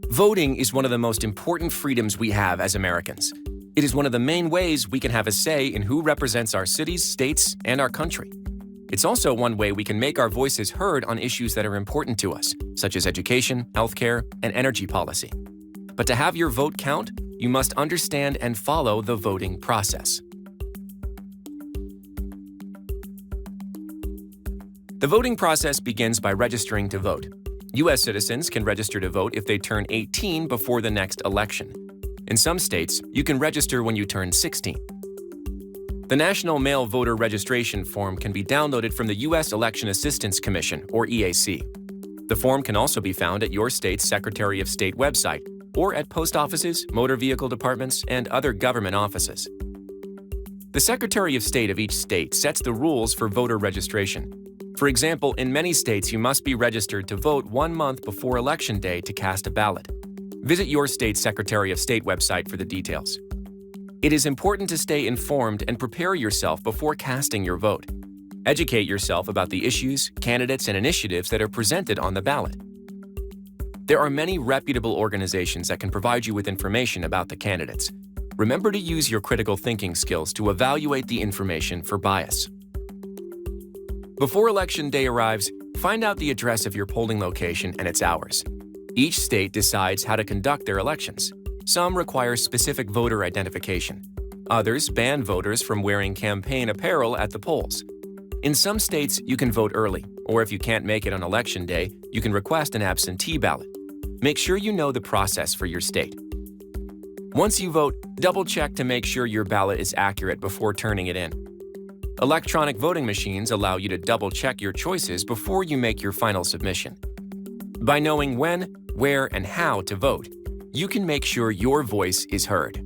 Voting is one of the most important freedoms we have as Americans. It is one of the main ways we can have a say in who represents our cities, states, and our country. It's also one way we can make our voices heard on issues that are important to us, such as education, healthcare, and energy policy. But to have your vote count, you must understand and follow the voting process. The voting process begins by registering to vote. U.S. citizens can register to vote if they turn 18 before the next election. In some states, you can register when you turn 16. The National Male Voter Registration Form can be downloaded from the U.S. Election Assistance Commission, or EAC. The form can also be found at your state's Secretary of State website or at post offices, motor vehicle departments, and other government offices. The Secretary of State of each state sets the rules for voter registration. For example, in many states, you must be registered to vote 1 month before Election Day to cast a ballot. Visit your state's Secretary of State website for the details. It is important to stay informed and prepare yourself before casting your vote. Educate yourself about the issues, candidates, and initiatives that are presented on the ballot. There are many reputable organizations that can provide you with information about the candidates. Remember to use your critical thinking skills to evaluate the information for bias. Before Election Day arrives, find out the address of your polling location and its hours. Each state decides how to conduct their elections. Some require specific voter identification. Others ban voters from wearing campaign apparel at the polls. In some states, you can vote early, or if you can't make it on Election Day, you can request an absentee ballot. Make sure you know the process for your state. Once you vote, double-check to make sure your ballot is accurate before turning it in. Electronic voting machines allow you to double-check your choices before you make your final submission. By knowing when, where, and how to vote, you can make sure your voice is heard.